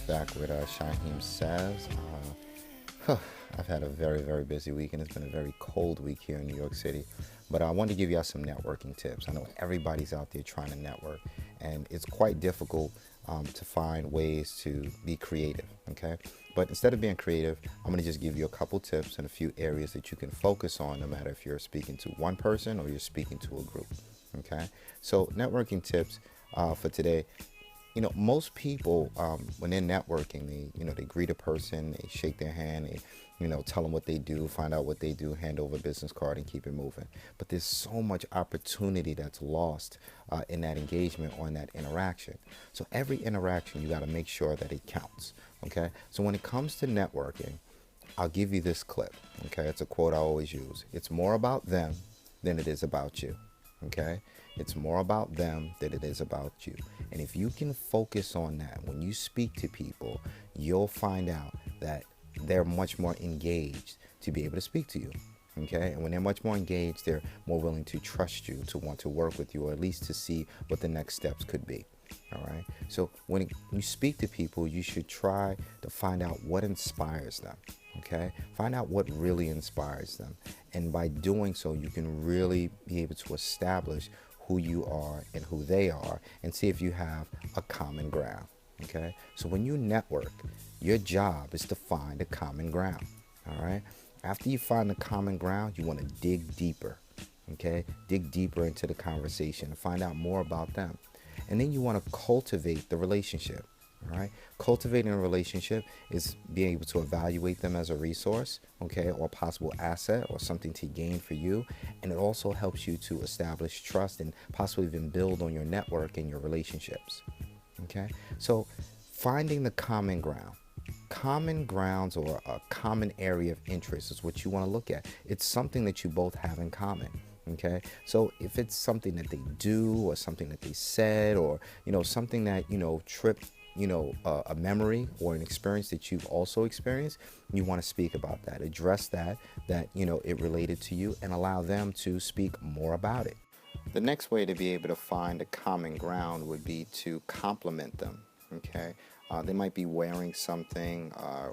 Back with Shaheim Says. I've had a very, very busy week, and it's been a very cold week here in New York City. But I wanted to give you all some networking tips. I know everybody's out there trying to network, and it's quite difficult to find ways to be creative, okay? But instead of being creative, I'm going to just give you a couple tips and a few areas that you can focus on, no matter if you're speaking to one person or you're speaking to a group, okay? So networking tips for today. Most people, when they're networking, they greet a person, they shake their hand, they, tell them what they do, find out what they do, hand over a business card and keep it moving. But there's so much opportunity that's lost in that engagement or in that interaction. So every interaction, you got to make sure that it counts, okay? So when it comes to networking, I'll give you this clip, okay? It's a quote I always use. It's more about them than it is about you. Okay, it's more about them than it is about you. And if you can focus on that, when you speak to people, you'll find out that they're much more engaged to be able to speak to you. Okay, and when they're much more engaged, they're more willing to trust you, to want to work with you, or at least to see what the next steps could be. All right, so when you speak to people, you should try to find out what inspires them. Okay, find out what really inspires them, and by doing so, you can really be able to establish who you are and who they are, and see if you have a common ground. Okay, so when you network, your job is to find a common ground. All right, after you find the common ground, you want to dig deeper. Okay, dig deeper into the conversation and find out more about them, and then you want to cultivate the relationship. All right, cultivating a relationship is being able to evaluate them as a resource, okay, or a possible asset or something to gain for you. And it also helps you to establish trust and possibly even build on your network and your relationships. Okay, so finding the common ground. Common grounds or a common area of interest is what you want to look at. It's something that you both have in common. Okay, so if it's something that they do or something that they said, or something that tripped a memory or an experience that you've also experienced, you want to speak about that, address that it related to you, and allow them to speak more about it. The next way to be able to find a common ground would be to compliment them. Okay, they might be wearing something,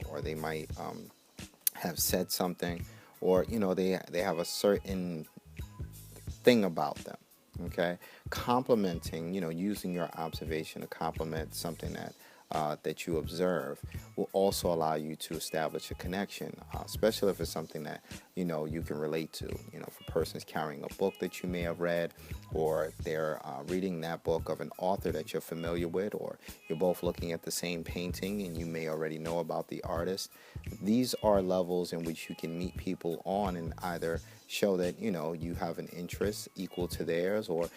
or they might have said something, or they have a certain thing about them. Okay, complimenting, using your observation to compliment something that you observe will also allow you to establish a connection, especially if it's something that you can relate to. If a person's carrying a book that you may have read, or they're reading that book of an author that you're familiar with, or you're both looking at the same painting and you may already know about the artist. These are levels in which you can meet people on and either show that you have an interest equal to theirs, or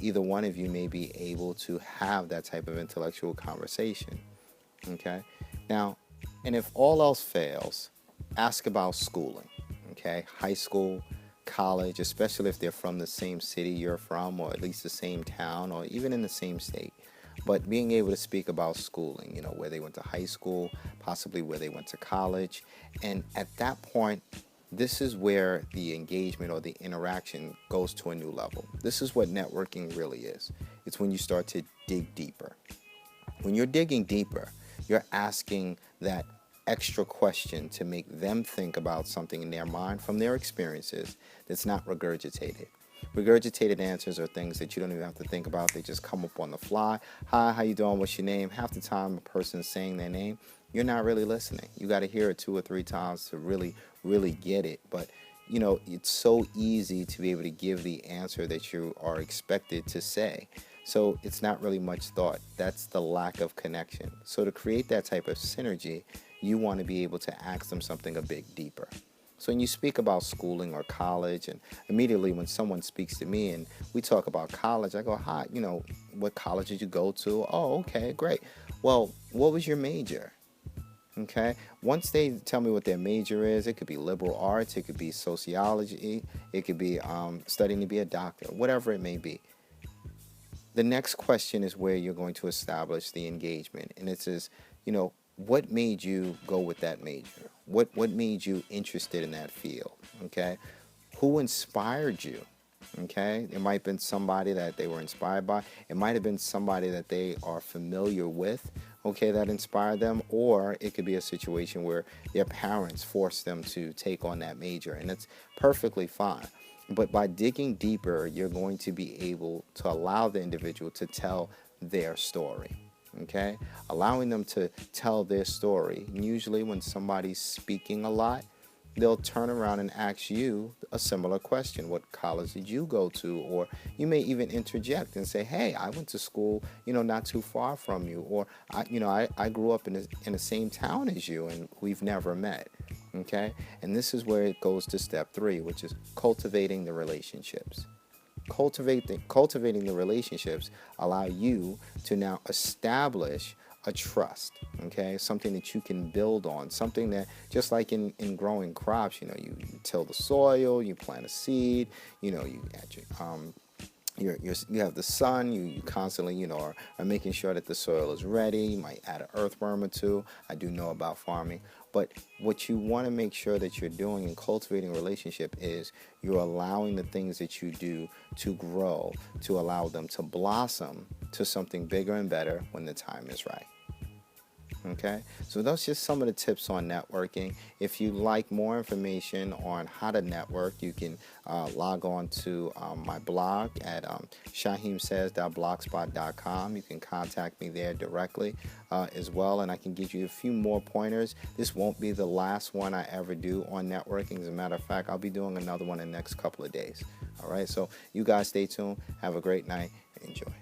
either one of you may be able to have that type of intellectual conversation. Okay, now, and if all else fails, ask about schooling. Okay, high school, college, especially if they're from the same city you're from, or at least the same town, or even in the same state. But being able to speak about schooling, where they went to high school, possibly where they went to college, and at that point, this is where the engagement or the interaction goes to a new level. This is what networking really is. It's when you start to dig deeper. When you're digging deeper, you're asking that extra question to make them think about something in their mind from their experiences that's not regurgitated. Regurgitated answers are things that you don't even have to think about. They just come up on the fly. Hi, how you doing? What's your name? Half the time a person's saying their name, you're not really listening. You got to hear it 2 or 3 times to really get it. But it's so easy to be able to give the answer that you are expected to say. So it's not really much thought. That's the lack of connection. So to create that type of synergy, you want to be able to ask them something a bit deeper. So when you speak about schooling or college, and immediately when someone speaks to me and we talk about college, I go, hi, what college did you go to? Oh, okay, great. Well, what was your major? Okay, once they tell me what their major is, it could be liberal arts, it could be sociology, it could be studying to be a doctor, whatever it may be. The next question is where you're going to establish the engagement, and it says, what made you go with that major? What made you interested in that field? Okay, who inspired you? Okay, it might have been somebody that they were inspired by. It might have been somebody that they are familiar with, okay, that inspired them, or it could be a situation where their parents forced them to take on that major, and it's perfectly fine. But by digging deeper, you're going to be able to allow the individual to tell their story. Okay? Allowing them to tell their story. Usually, when somebody's speaking a lot, they'll turn around and ask you a similar question. What college did you go to? Or you may even interject and say, hey, I went to school, not too far from you. Or, I grew up in the same town as you, and we've never met. Okay? And this is where it goes to step 3, which is cultivating the relationships. Cultivating the relationships allow you to now establish a trust, okay? Something that you can build on, something that, just like in growing crops, you till the soil, you plant a seed, you add you have the sun, you constantly, are making sure that the soil is ready. You might add an earthworm or two. I do know about farming. But what you want to make sure that you're doing in cultivating a relationship is you're allowing the things that you do to grow, to allow them to blossom to something bigger and better when the time is right. Okay, so those are just some of the tips on networking. If you like more information on how to network, you can log on to my blog at ShaheimSays.blogspot.com. You can contact me there directly as well, and I can give you a few more pointers. This won't be the last one I ever do on networking. As a matter of fact, I'll be doing another one in the next couple of days. All right, so you guys stay tuned. Have a great night and enjoy.